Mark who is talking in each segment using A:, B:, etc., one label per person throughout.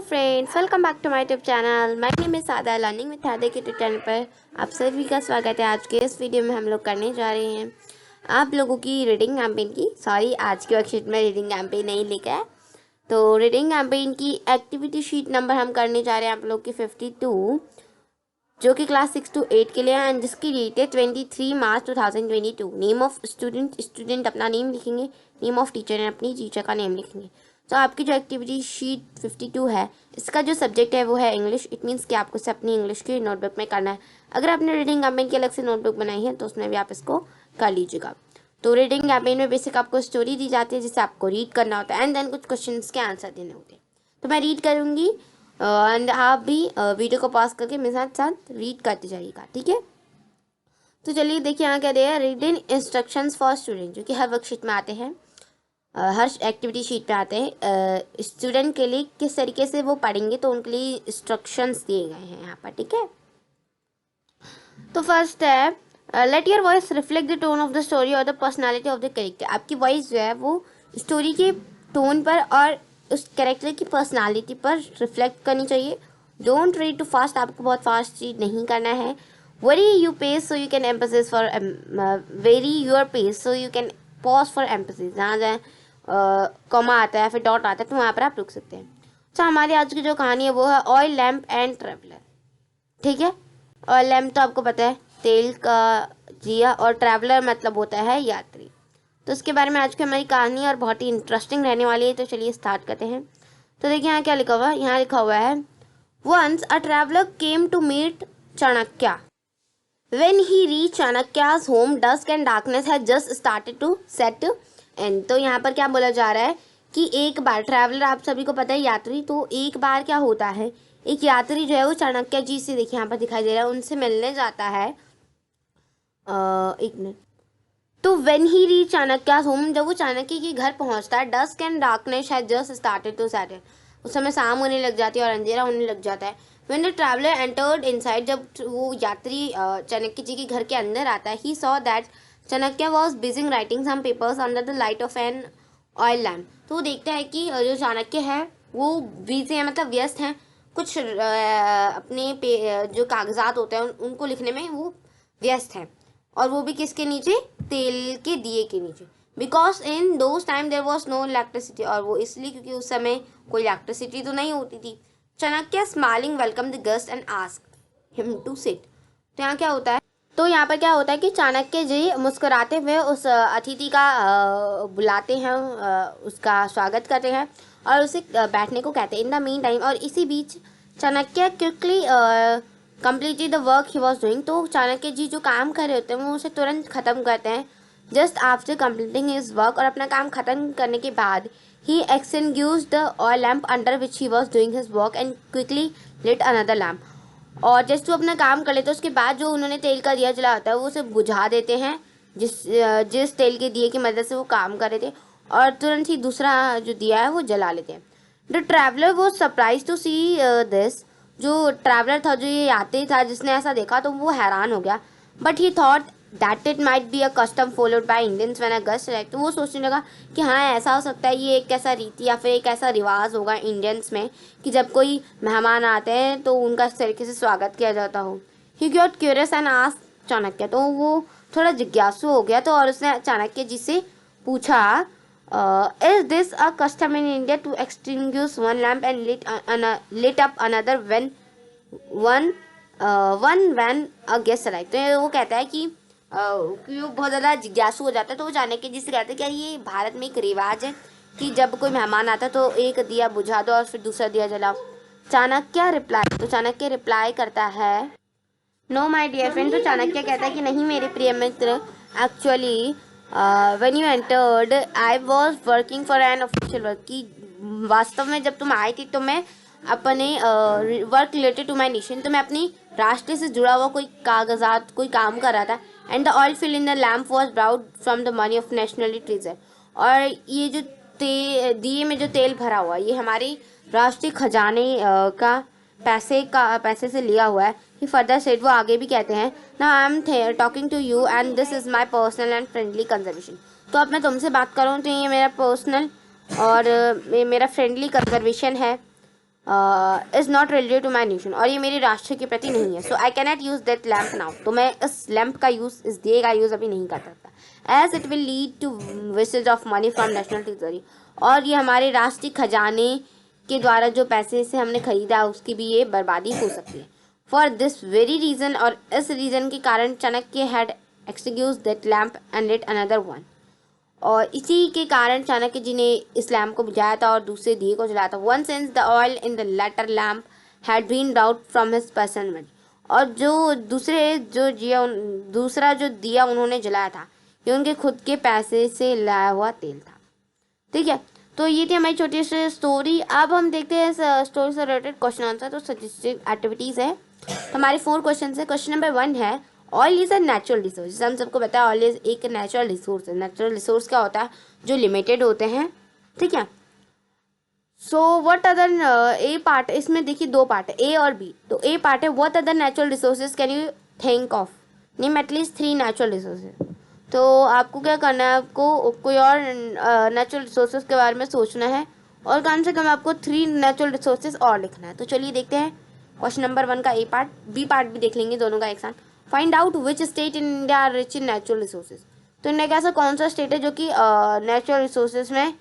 A: Friends, welcome back to my YouTube channel. My name is सादा learning with हादा के YouTube channel पर आप सभी का स्वागत है। आज के इस वीडियो में हम लोग करने जा रहे हैं आप लोगों की रीडिंग कैंपेन की। आज की वर्कशीट में रीडिंग कैंपेन नहीं लिखा है, तो रीडिंग कैंपेन की एक्टिविटी शीट नंबर हम करने जा रहे हैं आप लोग की 52, जो कि क्लास 6 to 8 के लिए है एंड जिसकी डेट है 23 मार्च 2022। नेम ऑफ स्टूडेंट अपना नेम लिखेंगे, नेम ऑफ टीचर अपनी टीचर का नेम लिखेंगे। तो आपकी जो एक्टिविटी शीट 52 है, इसका जो सब्जेक्ट है वो है इंग्लिश। इट मीन्स कि आपको इसे अपनी इंग्लिश की नोटबुक में करना है। अगर आपने रीडिंग कैंपेन की अलग से नोटबुक बनाई है तो उसमें भी आप इसको कर लीजिएगा। तो रीडिंग कैंपेन में बेसिक आपको स्टोरी दी जाती है जिसे आपको रीड करना होता है एंड देन कुछ क्वेश्चन के आंसर देने होते हैं। तो मैं रीड करूँगी एंड आप भी वीडियो को पॉज करके मेरे साथ साथ रीड करते जाइएगा, ठीक है। तो चलिए देखिए यहाँ क्या दिया है, रीडिंग इंस्ट्रक्शंस फॉर स्टूडेंट, जो कि हर वर्कशीट में आते हैं, हर एक्टिविटी शीट पे आते हैं। स्टूडेंट के लिए किस तरीके से वो पढ़ेंगे तो उनके लिए इंस्ट्रक्शंस दिए गए हैं यहाँ पर, ठीक है। तो फर्स्ट है let your voice reflect the tone of the story और the personality of the character. आपकी वॉइस जो है वो स्टोरी के टोन पर और उस कैरेक्टर की पर्सनालिटी पर रिफ्लेक्ट करनी चाहिए। डोंट रीड टू फास्ट, आपको बहुत फास्ट रीड नहीं करना है। Vary you pace so you can emphasis for vary your pace so you can pause for emphasis. जहाँ जहाँ कॉमा आता है फिर डॉट आता है तो वहाँ पर आप रुक सकते हैं। अच्छा, हमारी आज की जो कहानी है वो है ऑयल लैम्प एंड ट्रैवलर, ठीक है। ऑयल लैम्प तो आपको पता है तेल का जिया, और ट्रैवलर मतलब होता है यात्री। तो इसके बारे में आज की हमारी कहानी और बहुत ही इंटरेस्टिंग रहने वाली है। तो चलिए स्टार्ट करते हैं। तो देखिए यहाँ क्या लिखा हुआ है, यहाँ लिखा हुआ है once a traveller came to meet Chanakya. When he reached Chanakya's home, dusk and darkness had just started to set in। तो यहाँ पर क्या बोला जा रहा है कि एक बार ट्रैवलर, आप सभी को पता है यात्री, तो एक बार क्या होता है, एक यात्री जो है वो चाणक्य जी से, देखिए यहाँ पर दिखाई दे रहा है, उनसे मिलने जाता है। एक मिनट। तो when he reach Chanakya's home, जब वो चाणक्य के घर पहुँचता है, dusk and darkness had just started to set in. उस समय शाम होने लग जाती है और अंधेरा होने लग जाता है। When the traveler entered inside, जब वो यात्री चाणक्य जी के घर के अंदर आता है, he saw that Chanakya was busy writing some papers under the light of an oil lamp। तो वो देखता है कि जो चाणक्य है वो बिजी है, मतलब व्यस्त हैं, कुछ अपने जो कागजात होते हैं उनको लिखने में वो व्यस्त हैं, और वो भी किसके नीचे, तेल के दिए के नीचे। Because in those time there was no electricity, और वो इसलिए क्योंकि उस समय कोई इलेक्ट्रिसिटी तो नहीं होती थी। Chanakya smiling welcome the guest and asked him to sit. तो यहाँ क्या होता है, तो यहाँ पर क्या होता है कि चाणक्य जी मुस्कुराते हुए उस अतिथि का बुलाते हैं, उसका स्वागत करते हैं और उसे बैठने को कहते हैं। इन द मीन टाइम, और इसी बीच Chanakya quickly completed the work he was doing. तो चाणक्य जी जो काम कर रहे होते हैं वो उसे तुरंत ख़त्म करते हैं। Just after completing his work, और अपना काम ख़त्म करने के बाद he extinguished the oil lamp under which he was doing his work and quickly lit another lamp। और जैसे वो अपना काम कर लेते उसके बाद जो उन्होंने तेल का दिया जला होता है वो उसे बुझा देते हैं, जिस तेल के दिए की मदद से वो काम कर रहे थे, और तुरंत ही दूसरा जो दिया है वो जला लेते हैं। The traveller was surprise to see this. जो ट्रैवलर था, जो ये यात्री था, जिसने ऐसा देखा तो वो हैरान हो गया। But he thought that it might be a custom followed by Indians when a guest arrive. तो वो सोचने लगा कि हाँ, ऐसा हो सकता है, ये एक ऐसा रीति या फिर एक ऐसा रिवाज होगा इंडियंस में कि जब कोई मेहमान आते हैं तो उनका इस तरीके से स्वागत किया जाता हो। He got curious and asked Chanakya. तो वो थोड़ा जिज्ञासु हो गया, तो और उसने चाणक्य जी से पूछा is this a custom in India to extinguish one lamp and lit up another when when a guest arrive. तो वो कहता है कि वो बहुत ज़्यादा जिज्ञासु हो जाता है, तो वो चाणक्य जी से कहते हैं क्या ये भारत में एक रिवाज है कि जब कोई मेहमान आता है तो एक दिया बुझा दो और फिर दूसरा दिया जलाओ। चाणक्य रिप्लाई, तो चाणक्य रिप्लाई करता है नो माय डियर फ्रेंड। तो चाणक्य कहता है कि नहीं मेरे प्रिय मित्र, actually when you entered I was working for an official work. कि वास्तव में जब तुम आई थी तो मैं अपने work related to my nation, तो मैं अपनी राष्ट्र से जुड़ा हुआ कोई कागजात, कोई काम कर रहा था। And the oil fill in the lamp was brought from the money of nationally treasure. और ये जो दिए में जो तेल भरा हुआ ये हमारे राष्ट्रीय खजाने का पैसे से लिया हुआ है। ही फर्दर सेड, वो आगे भी कहते हैं ना I am talking to you and this is my personal and friendly conservation. तो अब मैं तुमसे बात कर रहा हूँ तो ये मेरा पर्सनल और मेरा फ्रेंडली कंजर्वेशन है। Is not related to my nation, और ये मेरे राष्ट्र के प्रति नहीं है। So I cannot use that lamp now, तो मैं इस लैम्प का यूज़, इस दिए का यूज़ अभी नहीं कर सकता। As it will lead to wastage of money from national treasury, और ये हमारे राष्ट्रीय खजाने के द्वारा जो पैसे से हमने खरीदा उसकी भी ये बर्बादी हो सकती है। फॉर दिस वेरी रीज़न, और इस रीज़न के कारण Chanakya had excuse that lamp and lit another one, और इसी के कारण चाणक्य जी ने इस लैम्प को बुझाया था और दूसरे दिए को जलाया था। One sense the oil in the latter lamp had been out from his person money, और जो दूसरा जो दिया उन्होंने जलाया था ये उनके खुद के पैसे से लाया हुआ तेल था। ठीक है, तो ये थी हमारी छोटी सी स्टोरी। अब हम देखते हैं इस स्टोरी से रिलेटेड क्वेश्चन आंसर। तो सजेस्टेड एक्टिविटीज़ है, तो हमारे 4 क्वेश्चन है। क्वेश्चन नंबर 1 है, oil is a natural resource. हम सबको पता है ऑयल इज़ एक नेचुरल रिसोर्स है। नेचुरल रिसोर्स क्या होता है, जो लिमिटेड होते हैं। ठीक है, so what other A part, इसमें देखिए 2 पार्ट है, ए और बी। तो ए पार्ट है, what other natural resources can you think of, name at least 3 natural resources. तो आपको क्या करना है, आपको कोई और नेचुरल रिसोर्सेज के बारे में सोचना है, और कम से कम आपको 3 नेचुरल रिसोर्सेज और लिखना है। तो चलिए देखते हैं क्वेश्चन नंबर 1 का ए पार्ट, बी पार्ट भी देख लेंगे दोनों का एक साथ। Find out which state in India are rich in natural resources. तो इंडिया का ऐसा कौन सा स्टेट है जो कि नेचुरल रिसोर्सेज में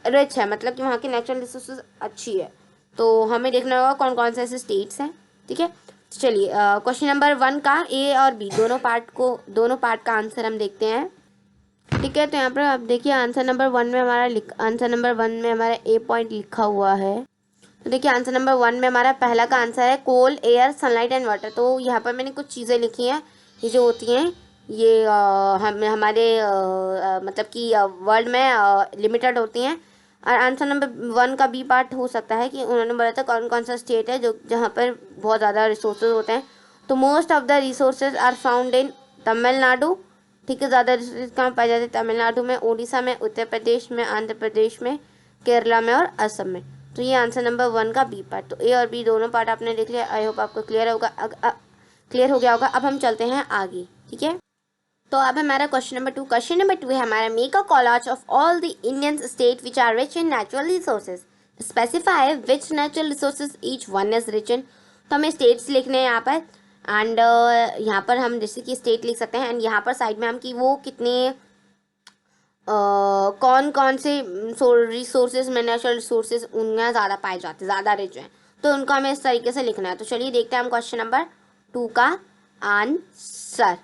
A: रिच है, मतलब कि वहाँ की नेचुरल रिसोर्सेज अच्छी है। तो हमें देखना होगा कौन कौन से ऐसे स्टेट्स हैं। ठीक है, चलिए क्वेश्चन नंबर 1 का ए और बी दोनों पार्ट का आंसर हम देखते हैं। ठीक है, तो यहाँ पर आप देखिए आंसर नंबर 1 में हमारा ए पॉइंट लिखा हुआ है। तो देखिए आंसर नंबर 1 में हमारा पहला का आंसर है कोल, एयर, सनलाइट एंड वाटर। तो यहाँ पर मैंने कुछ चीज़ें लिखी हैं, ये जो होती हैं ये हमारे मतलब कि वर्ल्ड में लिमिटेड होती हैं। और आंसर नंबर 1 का बी पार्ट हो सकता है कि उन्होंने बोला था कौन कौन सा स्टेट है जो जहाँ पर बहुत ज़्यादा रिसोर्सेज होते हैं। तो most of the resources are found in Tamil Nadu. ठीक है, ज़्यादा रिसोर्सेज कहाँ पाए जाते हैं, तमिलनाडु में, उड़ीसा में, उत्तर प्रदेश में, आंध्र प्रदेश में, केरला में और असम में। तो ये आंसर नंबर 1 का बी पार्ट। तो ए और बी दोनों पार्ट आपने देख लिया। आई होप आपको क्लियर हो गया होगा। अब हम चलते हैं आगे। ठीक है, तो अब हमारा क्वेश्चन नंबर 2 है हमारा, make a college of all the Indian state which are rich in natural resources, specify which natural resources each one is rich in. तो हमें स्टेट्स लिखने हैं यहाँ पर, एंड यहाँ पर हम जैसे कि स्टेट लिख सकते हैं, एंड यहाँ पर साइड में हम कि वो कितने कौन कौन से रिसोर्सेज में, नेचुरल रिसोर्सेज उनमें ज़्यादा पाए जाते हैं, ज़्यादा रिच हैं, तो उनको हमें इस तरीके से लिखना है। तो चलिए देखते हैं हम क्वेश्चन नंबर 2 का आंसर।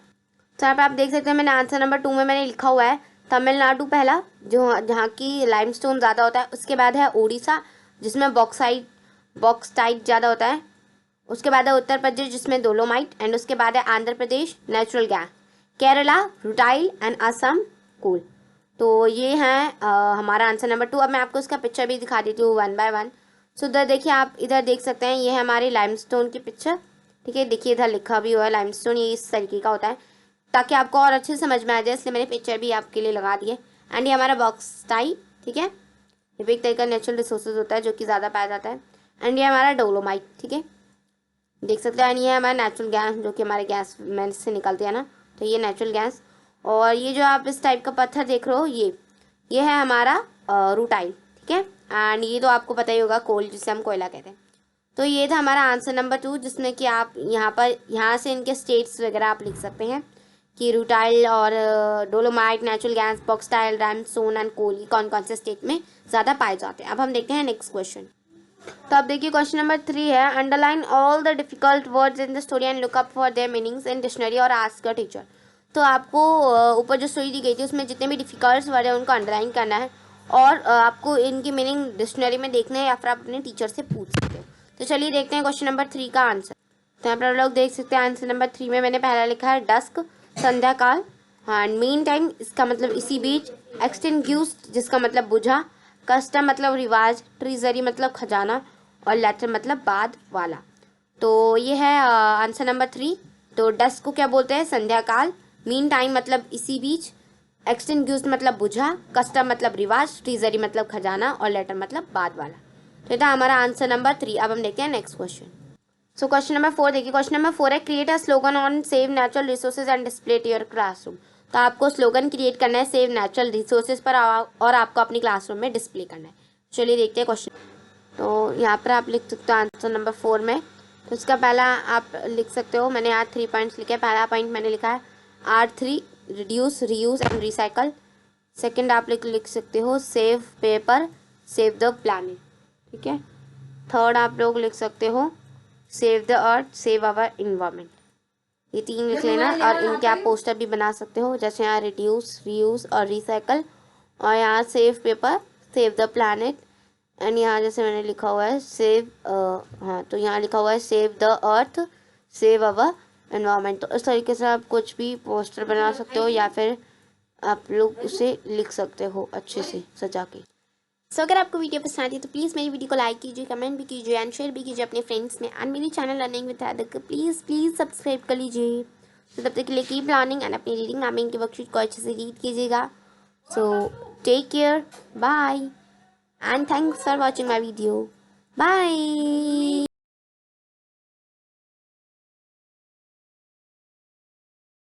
A: तो यहाँ पे आप देख सकते हैं मैंने आंसर नंबर 2 में मैंने लिखा हुआ है तमिलनाडु पहला, जो जहाँ की लाइमस्टोन ज़्यादा होता है। उसके बाद है उड़ीसा जिसमें बॉक्साइट ज़्यादा होता है। उसके बाद है उत्तर प्रदेश जिसमें डोलोमाइट, एंड उसके बाद है Andhra Pradesh natural gas, Kerala rutile and Assam coal. तो ये है हमारा आंसर नंबर 2। अब मैं आपको इसका पिक्चर भी दिखा देती हूँ 1 बाय 1। सो इधर देखिए, आप इधर देख सकते हैं, ये है हमारी लाइमस्टोन की पिक्चर। ठीक है, देखिए इधर लिखा भी हुआ है लाइमस्टोन, ये इस तरीके का होता है, ताकि आपको और अच्छे से समझ में आ जाए, इसलिए मैंने पिक्चर भी आपके लिए लगा दी है। एंड ये हमारा बॉक्साइट। ठीक है, ये भी एक तरीका नेचुरल रिसोर्सेज होता है जो कि ज़्यादा पाया जाता है। एंड ये हमारा डोलोमाइट। ठीक है, देख सकते हैं, ये है हमारा नेचुरल गैस जो कि हमारे गैस में से निकलते हैं ना, तो ये नेचुरल गैस। और ये जो आप इस टाइप का पत्थर देख रहे हो, ये है हमारा रूटाइल। ठीक है, एंड ये तो आपको पता ही होगा कोल, जिसे हम कोयला कहते हैं। तो ये था हमारा आंसर नंबर 2, जिसमें कि आप यहाँ से इनके स्टेट्स वगैरह आप लिख सकते हैं कि रूटाइल और dolomite, natural gas, bauxite, limestone and coal कौन कौन से स्टेट में ज़्यादा पाए जाते हैं। अब हम देखते हैं नेक्स्ट क्वेश्चन। तो अब देखिए क्वेश्चन नंबर 3 है, underline all the difficult words in the story and look up for their meanings in dictionary और आस्क अ टीचर। तो आपको ऊपर जो स्टोरी दी गई थी उसमें जितने भी डिफिकल्ट वर्ड है उनको अंडरलाइन करना है, और आपको इनकी मीनिंग डिक्शनरी में देखना है, या फिर आप अपने टीचर से पूछ सकते हो। तो चलिए देखते हैं क्वेश्चन नंबर 3 का आंसर। तो यहाँ पर लोग देख सकते हैं आंसर नंबर 3 में मैंने पहला लिखा है डस्क, संध्या काल, एंड मीन टाइम इसका मतलब इसी बीच, एक्सटिंग्यूश्ड जिसका मतलब बुझा, कस्टम मतलब रिवाज, ट्रेजरी मतलब खजाना, और लेटर मतलब बाद वाला। तो ये है आंसर नंबर 3। तो डस्क को क्या बोलते हैं, संध्या काल, मीन टाइम मतलब इसी बीच, एक्सटिंग्यूश्ड मतलब बुझा, कस्टम मतलब रिवाज, ट्रेजरी मतलब खजाना, और लेटर मतलब बाद वाला। तो ये था हमारा आंसर नंबर 3। अब हम देखते हैं next question. So question number 4 देखिए, क्वेश्चन नंबर 4 है, create a slogan on save natural resources and display to your classroom. तो आपको स्लोगन क्रिएट करना है सेव नेचुरल रिसोर्सेज पर, और आपको अपनी क्लासरूम में डिस्प्ले करना है। चलिए देखते हैं क्वेश्चन। तो यहाँ पर आप लिख सकते हो आंसर नंबर 4 में। तो इसका पहला आप लिख सकते हो, मैंने यहाँ 3 पॉइंट्स लिखे हैं। पहला पॉइंट मैंने लिखा है R3 reduce reuse and recycle. Second आप लिख सकते हो save paper save the planet, ठीक है। थर्ड आप लोग लिख सकते हो save the earth save our environment. ये 3 लिख लेना और इनके आप पोस्टर भी बना सकते हो, जैसे यहाँ रिड्यूस रीयूज और रिसाइकल, और यहाँ save paper save the planet, and यहाँ जैसे मैंने लिखा हुआ है सेव हाँ, तो यहाँ लिखा हुआ है save the earth save our environment. तो इस तरीके से आप कुछ भी पोस्टर बना सकते हो या फिर आप लोग उसे लिख सकते हो अच्छे से सजा के। सो अगर आपको वीडियो पसंद आती है तो प्लीज़ मेरी वीडियो को लाइक कीजिए, कमेंट भी कीजिए एंड शेयर भी कीजिए अपने फ्रेंड्स में, एंड मेरी चैनल लर्निंग विद हैदर को प्लीज़ सब्सक्राइब कर लीजिए। तो तब तक के लिए कीप लर्निंग एंड अपनी रीडिंग आमीन की वर्कशीट को अच्छे से रीड कीजिएगा। So take care, bye, and thanks for watching my video. Bye.